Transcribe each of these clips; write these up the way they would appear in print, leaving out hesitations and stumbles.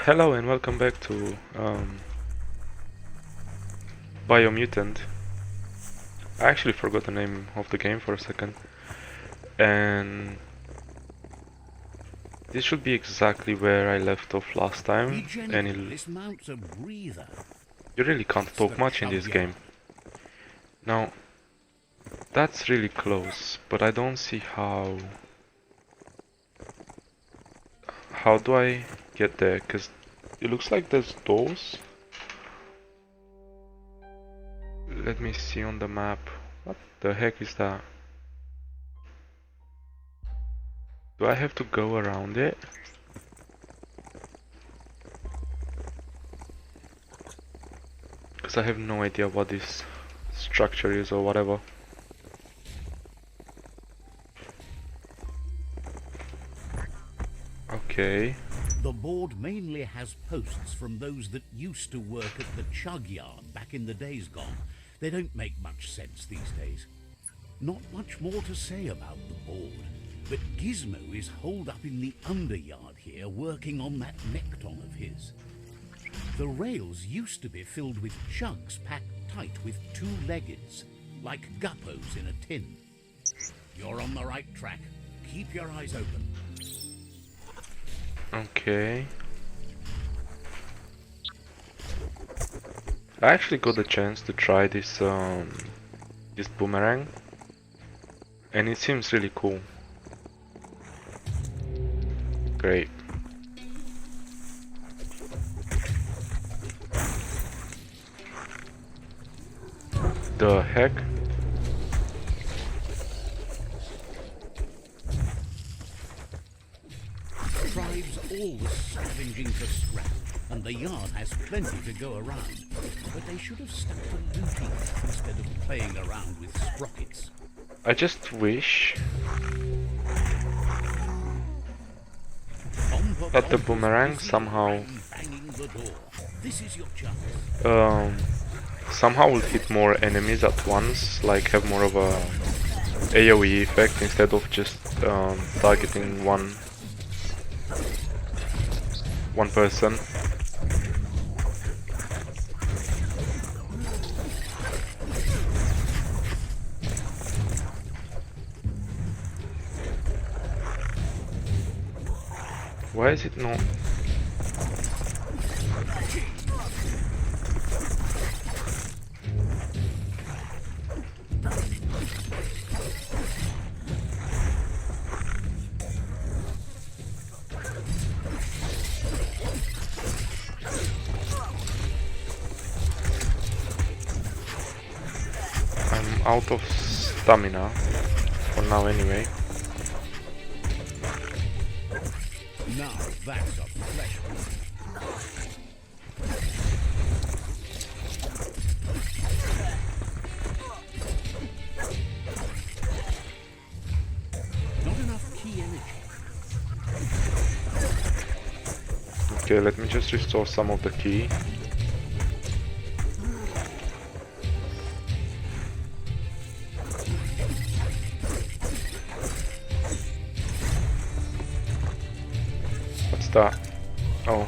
Hello and welcome back to Biomutant. I actually forgot the name of the game for a second, and this should be exactly where I left off last time. And you really can't talk much in this game. Now, that's really close, but I don't see how. How do I get there? Because it looks like there's doors. Let me see on the map. What the heck is that? Do I have to go around it? Because I have no idea what this structure is or whatever. Okay. The board mainly has posts from those that used to work at the chug yard back in the days gone. They don't make much sense these days. Not much more to say about the board, but Gizmo is holed up in the underyard here working on that MKTON of his. The rails used to be filled with chugs packed tight with two-leggeds, like guppos in a tin. You're on the right track. Keep your eyes open. Okay. I actually got the chance to try this this boomerang, and it seems really cool. Great. The heck? Tribes always scavenging for scrap, and the yard has plenty to go around. But they should have stuck to looting instead of playing around with sprockets. I just wish that the boomerang somehow somehow will hit more enemies at once, like have more of a AoE effect instead of just targeting one person. Why is it not? I'm out of stamina for now anyway. Now that's a flesh wound. Not enough key energy. Okay, let me just restore some of the key. What's that? Oh.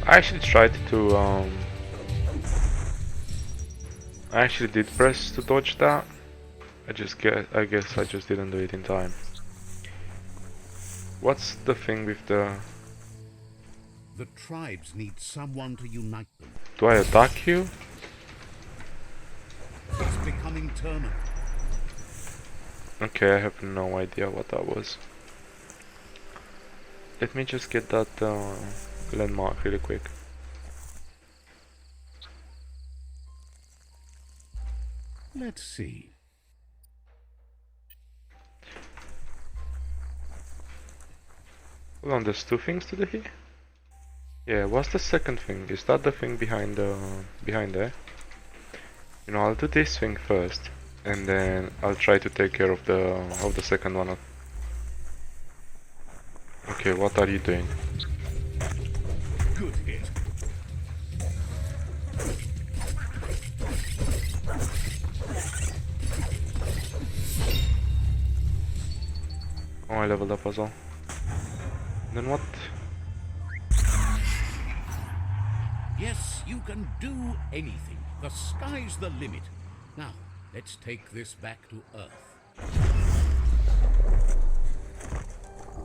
I actually tried to I actually did press to dodge that. I guess I just didn't do it in time. What's the thing with the... The tribes need someone to unite them. Do I attack you? It's becoming terminal. Okay, I have no idea what that was. Let me just get that landmark really quick. Let's see. Hold on, there's two things to do here? Yeah, what's the second thing? Is that the thing behind there? You know, I'll do this thing first, and then I'll try to take care of the second one. Okay, what are you doing? Good hit. Oh, I leveled up as well. Then what? Yes, you can do anything. The sky's the limit. Now, let's take this back to Earth.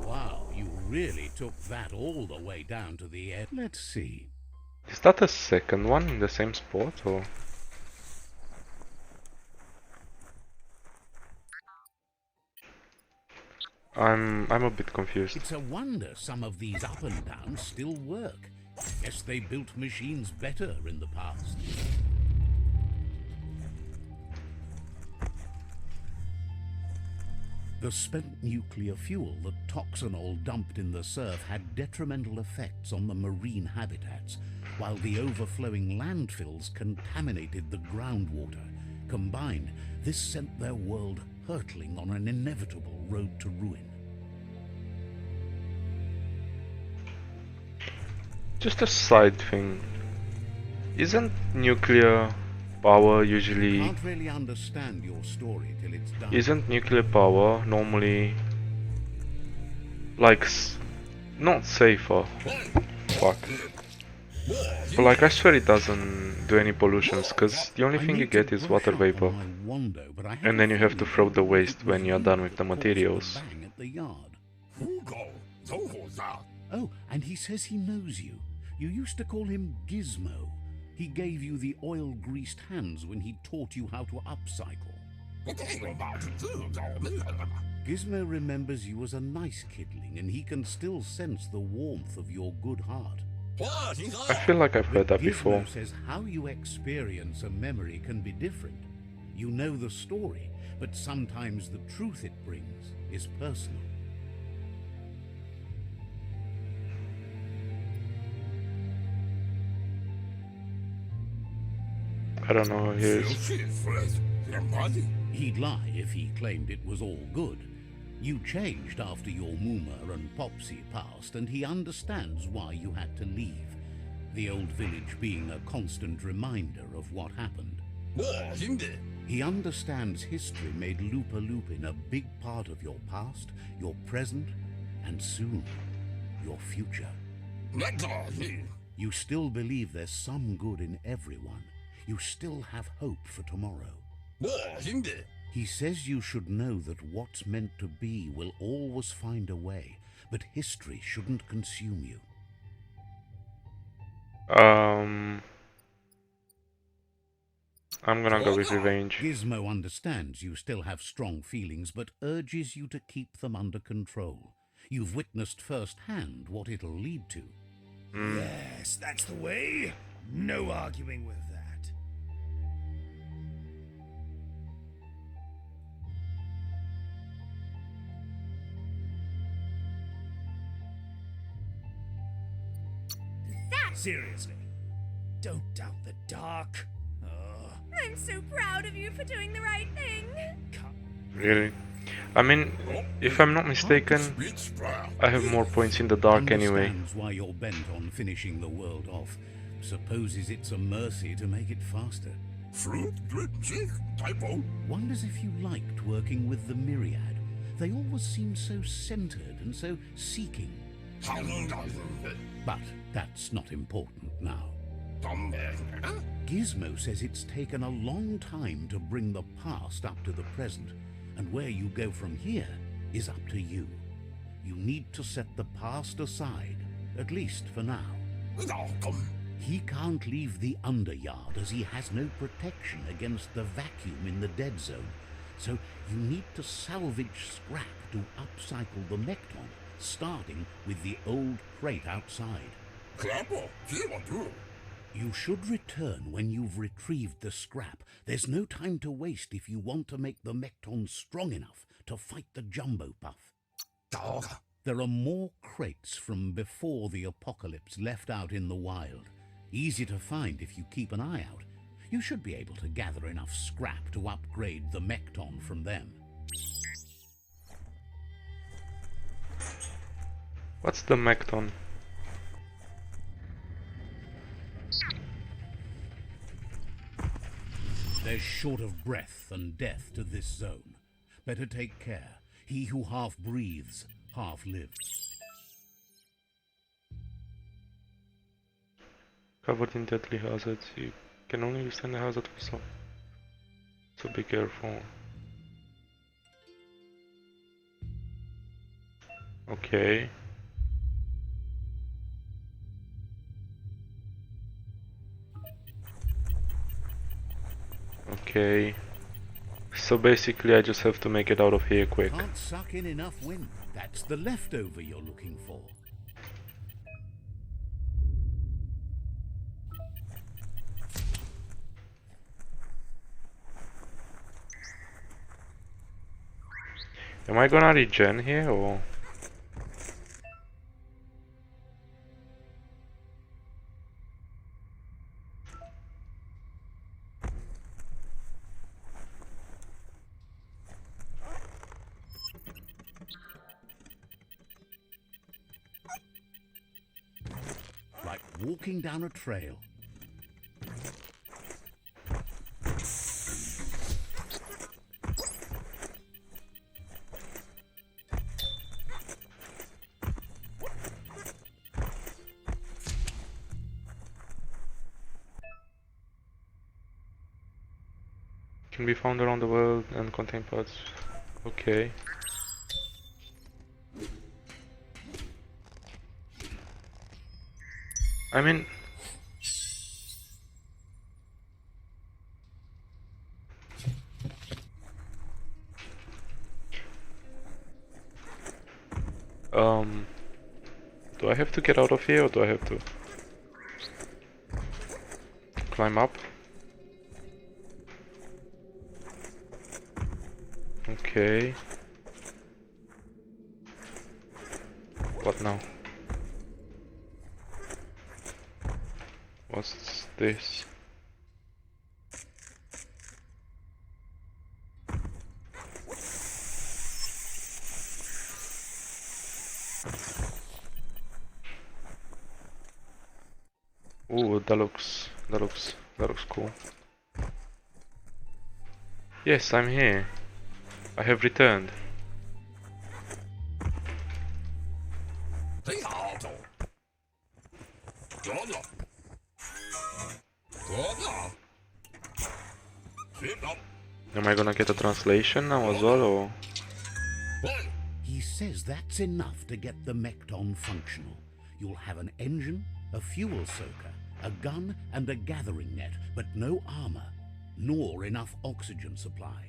Wow, you really took that all the way down to the end. Let's see. Is that a second one in the same spot or? I'm a bit confused. It's a wonder some of these up and downs still work. Guess they built machines better in the past. The spent nuclear fuel that Toxanol dumped in the surf had detrimental effects on the marine habitats, while the overflowing landfills contaminated the groundwater. Combined, this sent their world hurtling on an inevitable road to ruin. Just a side thing. Isn't nuclear power usually... Can't really understand your story till it's done. Isn't nuclear power normally... like... not safer? Fuck. But like I swear it doesn't do any pollutions, cause the only thing you get is water vapor. And then you have to throw the waste when you're done with the materials. Oh, and he says he knows you. You used to call him Gizmo. He gave you the oil-greased hands when he taught you how to upcycle. Gizmo remembers you as a nice kidling, and he can still sense the warmth of your good heart. I feel like I've heard that before. Gizmo says how you experience a memory can be different. You know the story, but sometimes the truth it brings is personal. I don't know who he is. He'd lie if he claimed it was all good. You changed after your Mooma and Popsy passed, and he understands why you had to leave. The old village being a constant reminder of what happened. He understands history made Lupa Lupin a big part of your past, your present, and soon, your future. You still believe there's some good in everyone. You still have hope for tomorrow. He says you should know that what's meant to be will always find a way, but history shouldn't consume you. I'm gonna go with revenge. Gizmo understands you still have strong feelings, but urges you to keep them under control. You've witnessed firsthand what it'll lead to. Yes, that's the way. No arguing with that. Seriously, don't doubt the dark. I'm so proud of you for doing the right thing. Really? I mean, if I'm not mistaken, I have more points in the dark anyway. Understands why you're bent on finishing the world off. Supposes it's a mercy to make it faster. Wonders if you liked working with the Myriad. They always seem so centered and so seeking. But that's not important now. Gizmo says it's taken a long time to bring the past up to the present, and where you go from here is up to you. You need to set the past aside, at least for now. He can't leave the Underyard as he has no protection against the vacuum in the dead zone, so you need to salvage scrap to upcycle the MKTON, starting with the old crate outside. You should return when you've retrieved the scrap. There's no time to waste if you want to make the MKTON strong enough to fight the Jumbo Puff. There are more crates from before the apocalypse left out in the wild. Easy to find if you keep an eye out. You should be able to gather enough scrap to upgrade the MKTON from them. What's the MKTON? They're short of breath and death to this zone. Better take care. He who half breathes, half lives. Covered in deadly hazards. You can only withstand the hazard for some. So be careful. Okay. Okay. So basically I just have to make it out of here quick. Can't suck in enough wind. That's the leftover you're looking for. Am I gonna regen here or? Like walking down a trail. Can be found around the world and contain parts. Okay. I mean, do I have to get out of here or do I have to climb up? Okay. What now? What's this? Ooh, that looks cool. Yes, I'm here. I have returned. Am I gonna get a translation now as well, or? He says that's enough to get the MKTON functional. You'll have an engine, a fuel soaker, a gun and a gathering net, but no armor, nor enough oxygen supply.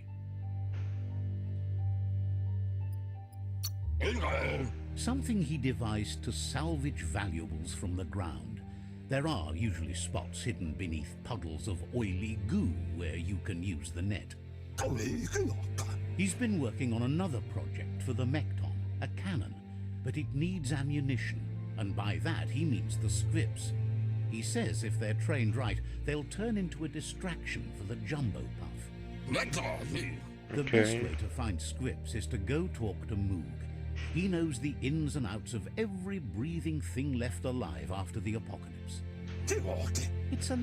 Something he devised to salvage valuables from the ground. There are usually spots hidden beneath puddles of oily goo where you can use the net. He's been working on another project for the MKTON, a cannon, but it needs ammunition, and by that he means the scripts. He says if they're trained right, they'll turn into a distraction for the jumbo puff. The best way to find scripts is to go talk to Moog. He knows the ins and outs of every breathing thing left alive after the apocalypse. It's a...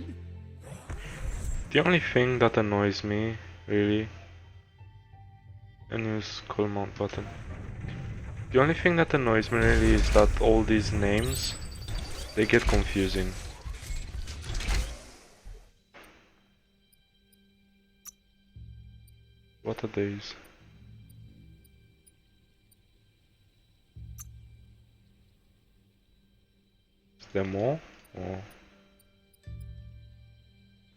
The only thing that annoys me, really, and use call mount button. The only thing that annoys me really is that all these names, they get confusing. What are these? Is there more? Or...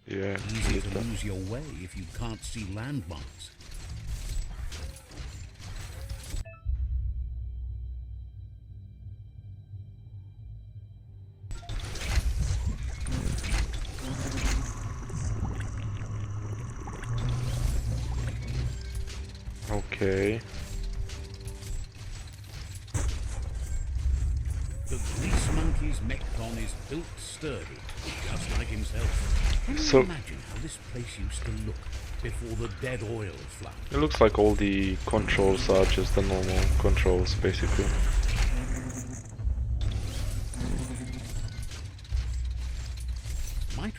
yeah. Easy to lose your way if you can't see landmarks. Okay. The grease monkey's MKTON is built sturdy, just like himself. Can you imagine how this place used to look before the dead oil flood? It looks like all the controls are just the normal controls, basically.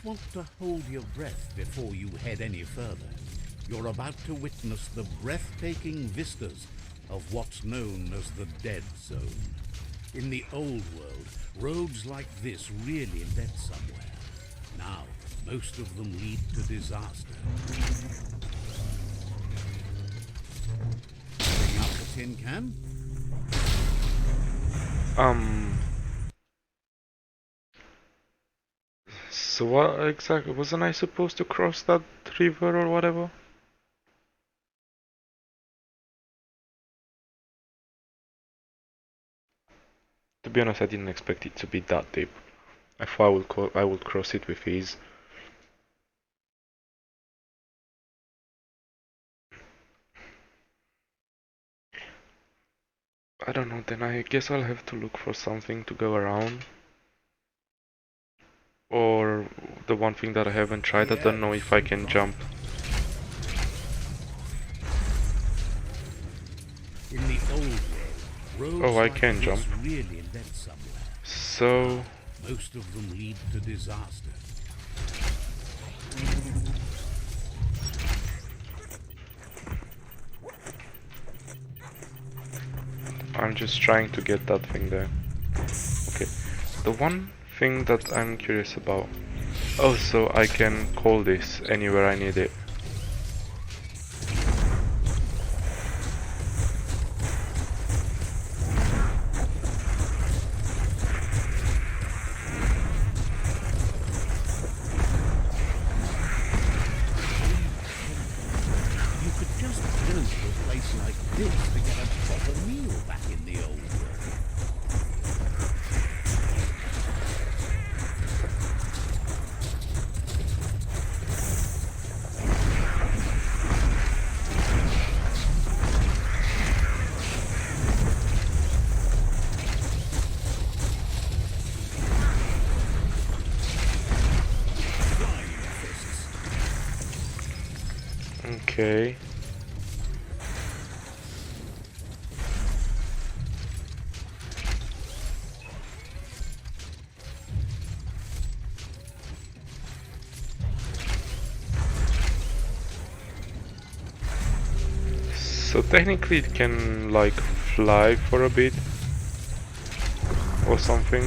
want to hold your breath before you head any further. You're about to witness the breathtaking vistas of what's known as the Dead Zone. In the old world, roads like this really led somewhere. Now, most of them lead to disaster. Bring out the tin can? So what exactly, wasn't I supposed to cross that river or whatever? To be honest, I didn't expect it to be that deep. I thought I would cross it with ease. I don't know, then I guess I'll have to look for something to go around. Or the one thing that I haven't tried, I don't know if I can jump. In the old world, roads Oh, I like can this jump. really led somewhere. So Most of them lead to disaster. I'm just trying to get that thing there. Okay, the one thing that I'm curious about. Oh, so I can call this anywhere I need it. You could just go to a place like this to get a proper meal back in the old world. Okay. So technically it can like fly for a bit or something.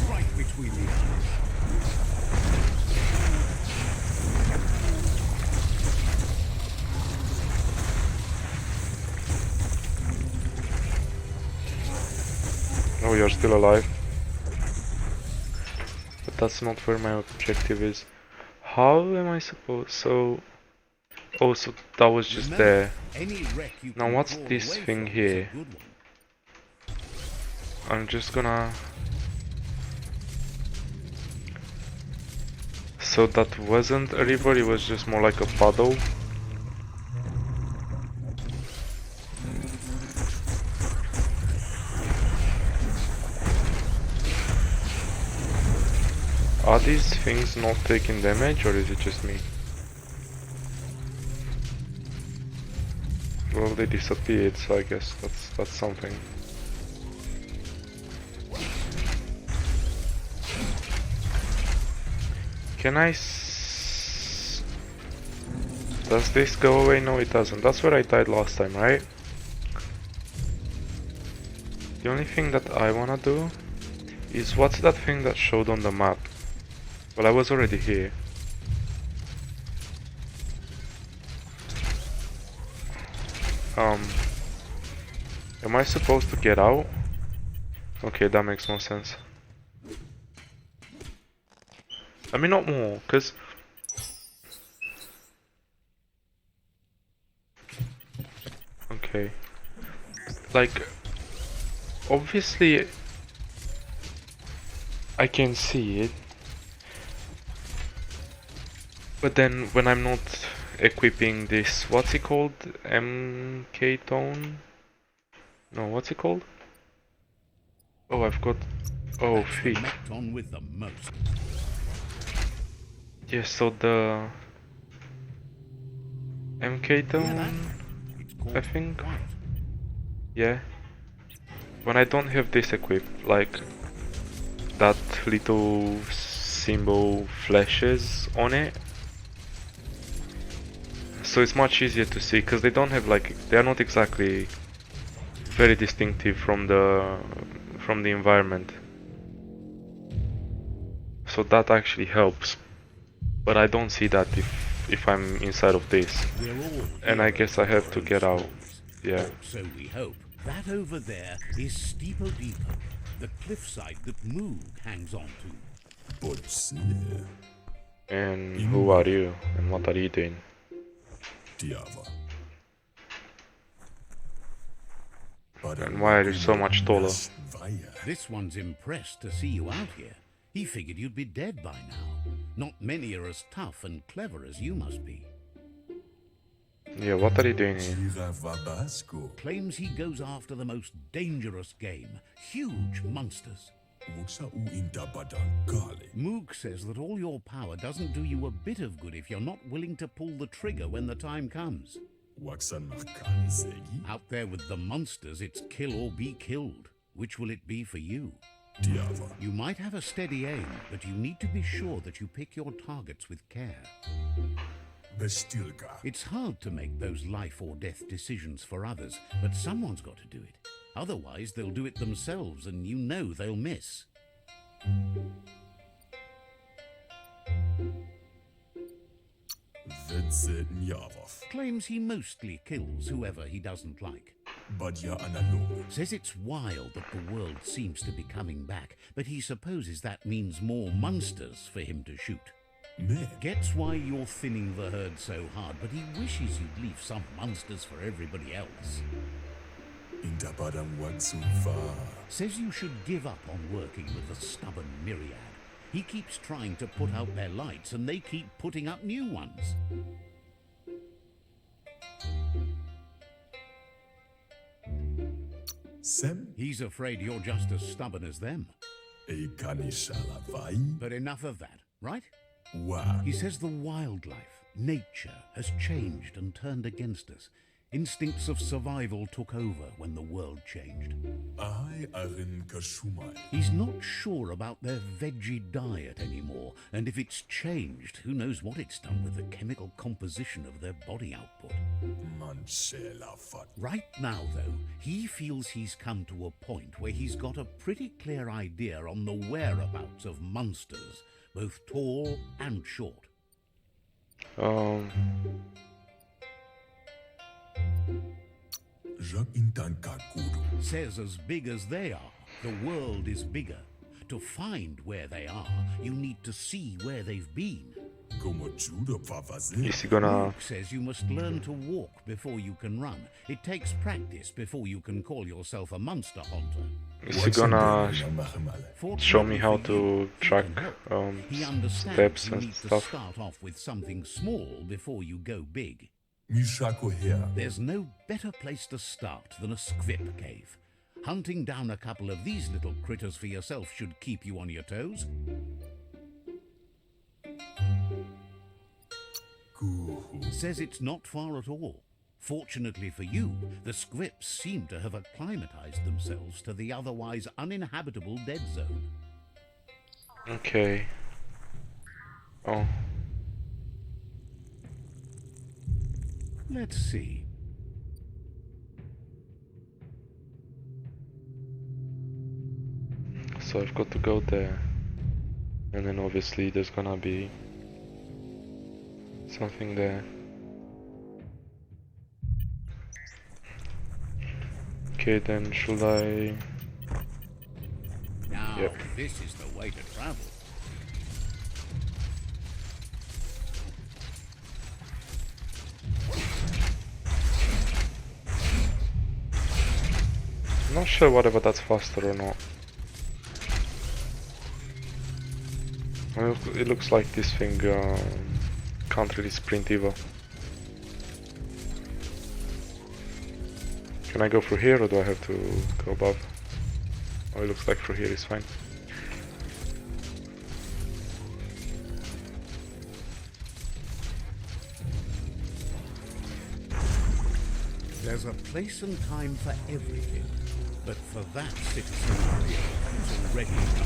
Right between the eyes. Oh, you're still alive. But that's not where my objective is. How am I supposed? So, oh, so that was just there. Any wreck you Now can what's crawl this away thing from is a here? good one. I'm just gonna. So that wasn't a river, it was just more like a puddle. Are these things not taking damage, or is it just me? Well, they disappeared, so I guess that's something. Can I Does this go away? No, it doesn't. That's where I died last time, right? The only thing that I wanna do is what's that thing that showed on the map? Well, I was already here. Am I supposed to get out? Okay, that makes more sense. I mean, not more, cause okay, like obviously I can see it, but then when I'm not equipping this, what's it called? MKTON? No, what's it called? Oh, I've got. Oh, That's the feet. MKTON with the most. Yes, so the Hear that? MKTON. report think. quiet. Yeah. When I don't have this equipped, like that little symbol flashes on it, so it's much easier to see because they don't have like they are not exactly very distinctive from the environment. So that actually helps, but I don't see that if I'm inside of this. We're all And I heroes guess I of have our to own get out. stories. Yeah. Or so we hope. That over there is Steepo Depot, the cliffside that Moog hangs on to. But And who are you? And what are you doing? Diava. And why are you so much taller? This one's impressed to see you out here. He figured you'd be dead by now. Not many are as tough and clever as you must be. Yeah, what are you doing here? Claims he goes after the most dangerous game, huge monsters. Moog says that all your power doesn't do you a bit of good if you're not willing to pull the trigger when the time comes. Out there with the monsters, it's kill or be killed. Which will it be for you? You might have a steady aim, but you need to be sure that you pick your targets with care. It's hard to make those life or death decisions for others, but someone's got to do it. Otherwise, they'll do it themselves, and you know they'll miss. Claims he mostly kills whoever he doesn't like. Says it's wild that the world seems to be coming back, but he supposes that means more monsters for him to shoot. Gets why you're thinning the herd so hard, but he wishes you'd leave some monsters for everybody else. Says you should give up on working with the stubborn myriad. He keeps trying to put out their lights, and they keep putting up new ones. He's afraid you're just as stubborn as them. But enough of that, right? He says the wildlife, nature, has changed and turned against us. Instincts of survival took over when the world changed. He's not sure about their veggie diet anymore, and if it's changed, who knows what it's done with the chemical composition of their body output. Right now, though, he feels he's come to a point where he's got a pretty clear idea on the whereabouts of monsters, both tall and short. Says as big as they are, the world is bigger. To find where they are, you need to see where they've been. Is he gonna... Luke says you must learn to walk before you can run. It takes practice before you can call yourself a monster hunter. Is he gonna show me how to track He understands steps you and need to stuff? start off with something small before you go big. There's no better place to start than a squip cave. Hunting down a couple of these little critters for yourself should keep you on your toes. Says it's not far at all. Fortunately for you, the squips seem to have acclimatized themselves to the otherwise uninhabitable dead zone. Okay. Oh. Let's see. So I've got to go there. And then obviously there's gonna be something there. Okay, then should I... Now, Yep. this is the way to travel. I'm not sure whether that's faster or not. Well, it looks like this thing can't really sprint either. Can I go through here or do I have to go above? Oh, it looks like through here is fine. There's a place and time for everything, but for that citizen warrior who's already done.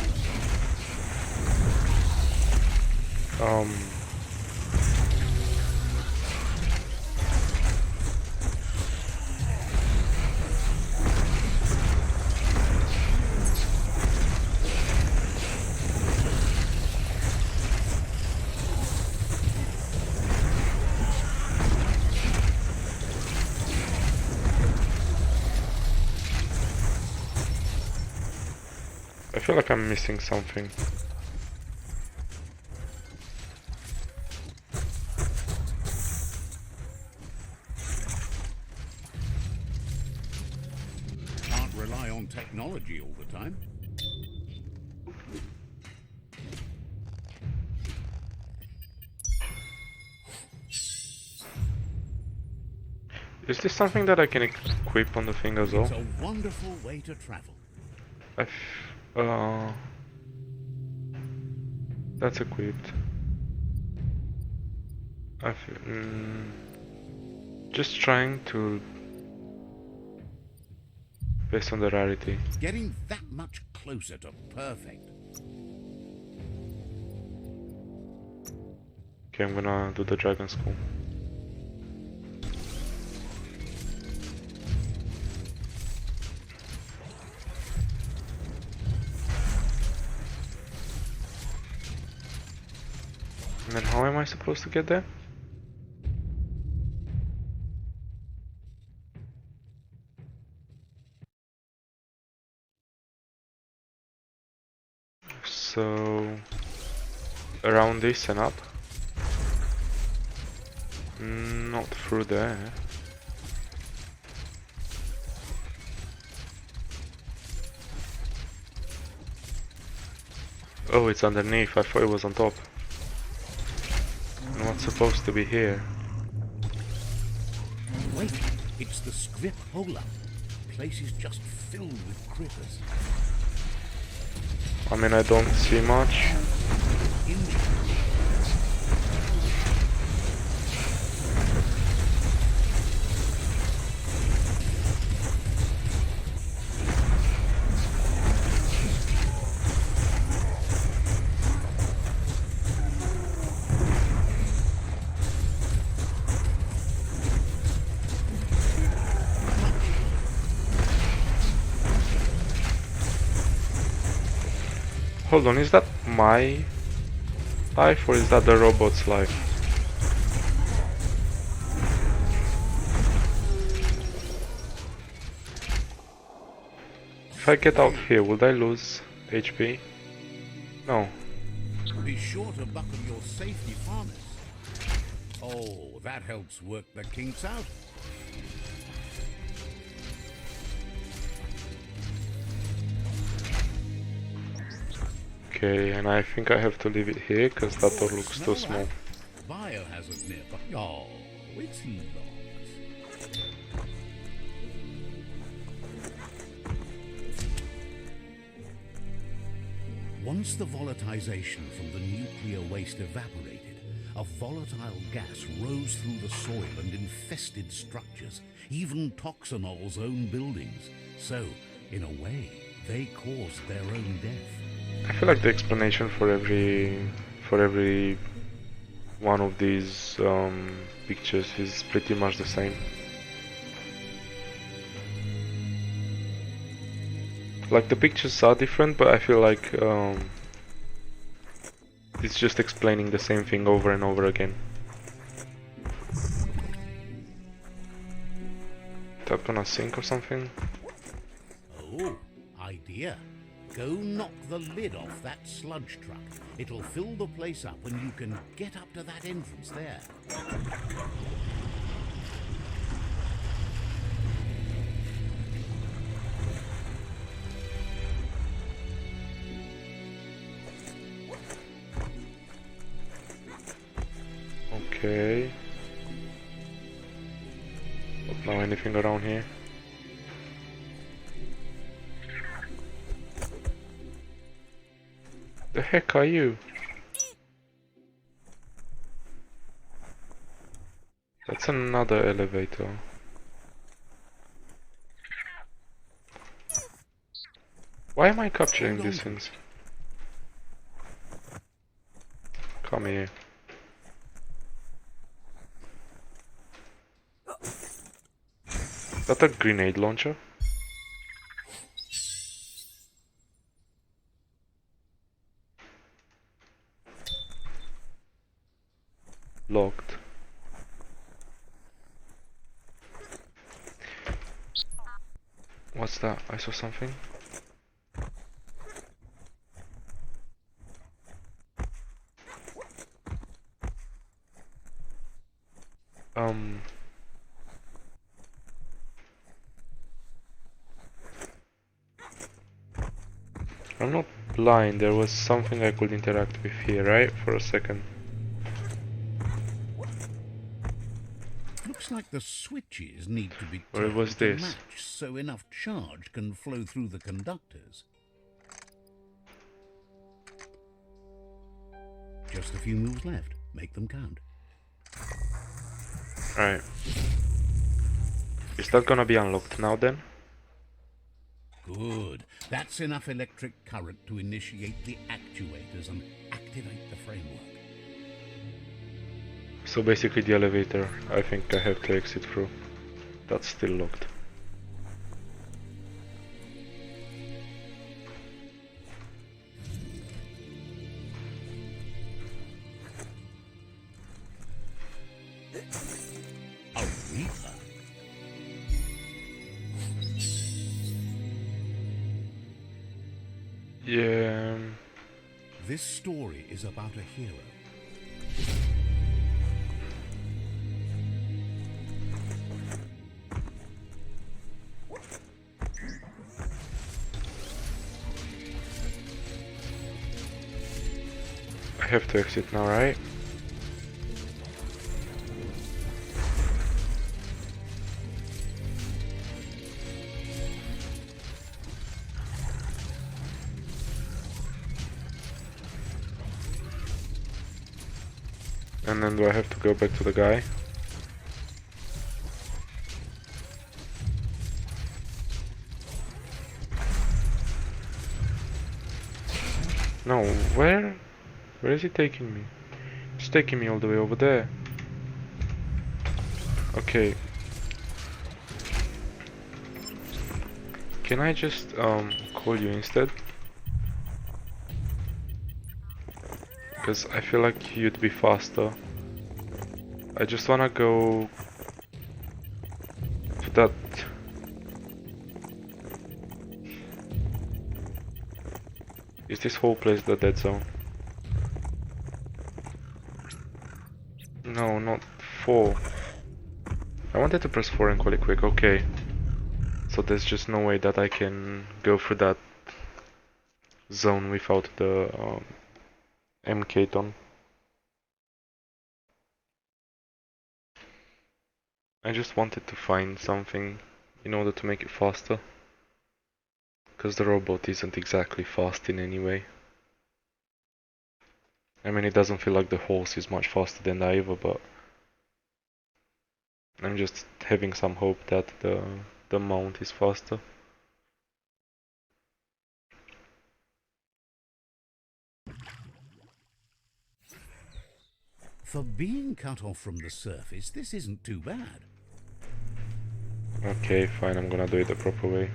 I feel like I'm missing something. Can't rely on technology all the time. Is this something that I can equip on the thing as well? It's a wonderful way to travel. That's equipped. Just trying to, based on the rarity. Getting that much closer to perfect. Okay, I'm gonna do the dragon skull. And then how am I supposed to get there? So around this and up? Not through there. Oh, it's underneath. I thought it was on top. And what's supposed to be here? Wait, it's the script hola. The place is just filled with critters. I mean, I don't see much. Hold on, is that my life or is that the robot's life? If I get out here, would I lose HP? No. Be sure to buckle your safety harness. Oh, that helps work the kinks out. Okay, and I think I have to leave it here because that door looks too small. Biohazard nearby. Oh, it's locked. Once the volatilization from the nuclear waste evaporated, a volatile gas rose through the soil and infested structures, even Toxanol's own buildings. So, in a way, they caused their own death. I feel like the explanation for every one of these pictures is pretty much the same. Like the pictures are different, but I feel like it's just explaining the same thing over and over again. Tap on a sink or something? Oh, idea. Go knock the lid off that sludge truck. It'll fill the place up and you can get up to that entrance there. Okay. Don't know anything around here. The heck are you? That's another elevator. Why am I capturing Hold on these to things? Come here. Is that a grenade launcher? Locked. What's that? I saw something. I'm not blind. There was something I could interact with here, right? For a second. Looks like the switches need to be Or it turned was to this. match so enough charge can flow through the conductors. Just a few moves left. Make them count. Alright. Is that gonna be unlocked now then? Good. That's enough electric current to initiate the actuators and activate the framework. So basically the elevator, I think I have to exit through. That's still locked. A Reaper? Yeah. This story is about a hero. I have to exit now, right? And then do I have to go back to the guy? No, where? Where is he taking me? It's taking me all the way over there. Okay. Can I just call you instead? Because I feel like you'd be faster. I just wanna go to that. Is this whole place the dead zone? No, not 4. I wanted to press 4 and call it quick, okay. So there's just no way that I can go through that zone without the MKTON. I just wanted to find something in order to make it faster. Because the robot isn't exactly fast in any way. I mean, it doesn't feel like the horse is much faster than the either, but I'm just having some hope that the mount is faster. For being cut off from the surface, this isn't too bad. Okay, fine, I'm gonna do it the proper way.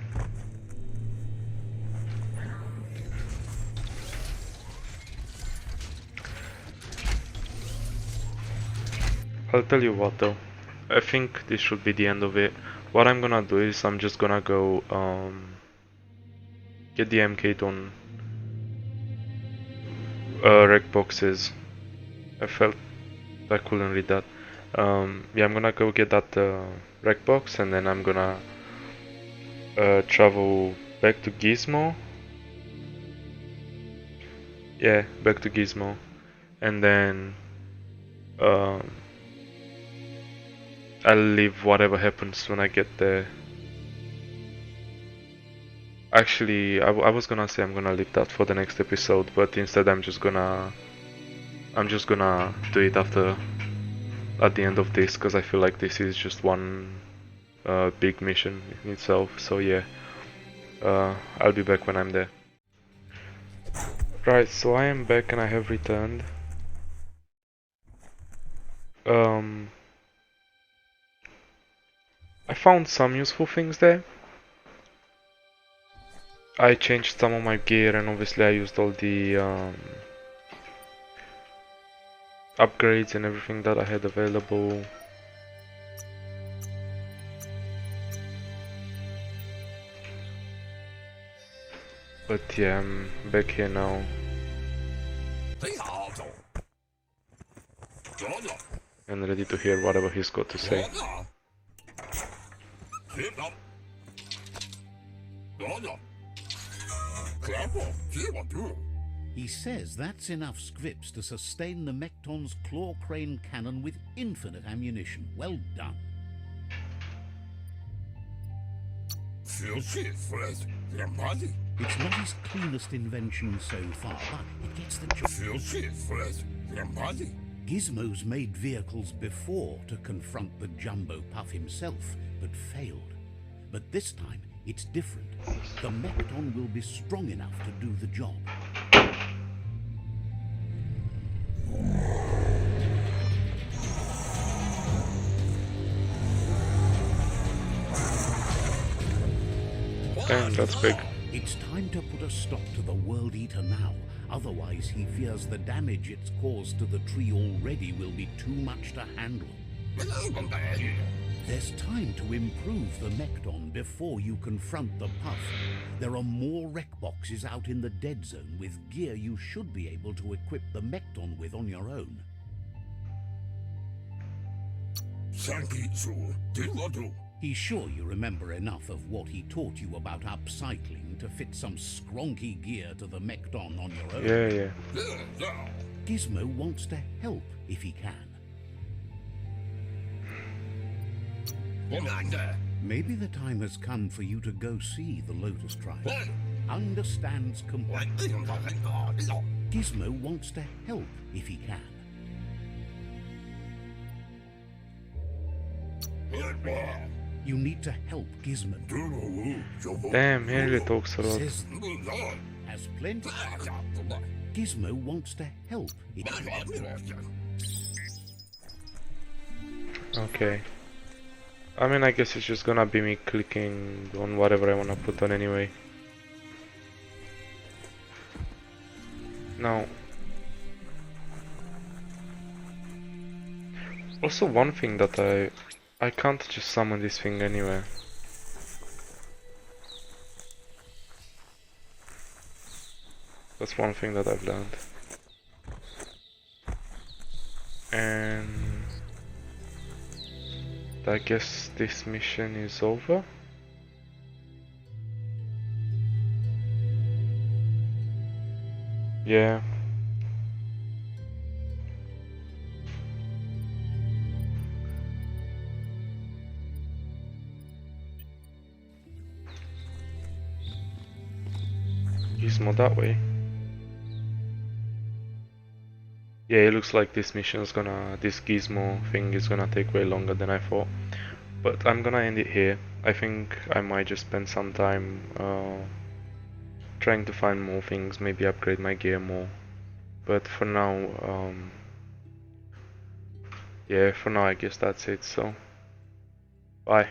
I'll tell you what though, I think this should be the end of it. What I'm gonna do is I'm just gonna go get the MKTON rec boxes. I felt I couldn't read that. Yeah, I'm gonna go get that rec box and then I'm gonna travel back to Gizmo. Yeah, back to Gizmo. And then I'll leave whatever happens when I get there. Actually, I was gonna say I'm gonna leave that for the next episode, but instead I'm just gonna do it at the end of this, because I feel like this is just one big mission in itself. So yeah, I'll be back when I'm there. Right, so I am back and I have returned. I found some useful things there. I changed some of my gear and obviously I used all the upgrades and everything that I had available. But yeah, I'm back here now. And ready to hear whatever he's got to say. He says that's enough scripts to sustain the MKTON's claw crane cannon with infinite ammunition. Well done. It's not his cleanest invention so far, but it gets the job. Gizmo's made vehicles before to confront the Jumbo Puff himself, but failed. But this time, it's different. The MKTON will be strong enough to do the job. Damn, that's big. It's time to put a stop to the World Eater now. Otherwise, he fears the damage it's caused to the tree already will be too much to handle. There's time to improve the MKTON before you confront the Puff. There are more wreck boxes out in the dead zone with gear you should be able to equip the MKTON with on your own. He's sure you remember enough of what he taught you about upcycling to fit some skronky gear to the MKTON on your own. Yeah. Gizmo wants to help if he can. Maybe the time has come for you to go see the Lotus Tribe. Understands completely. Gizmo wants to help if he can. You need to help Gizmo. Damn, he really talks a lot. Says has plenty. Gizmo wants to help. Okay. I mean, I guess it's just gonna be me clicking on whatever I wanna put on anyway. Now, also one thing that I can't just summon this thing anywhere. That's one thing that I've learned. And I guess this mission is over. Yeah. Gizmo that way. Yeah, it looks like this Gizmo thing is gonna take way longer than I thought. But I'm gonna end it here. I think I might just spend some time trying to find more things, maybe upgrade my gear more. But for now, yeah, for now I guess that's it, so bye.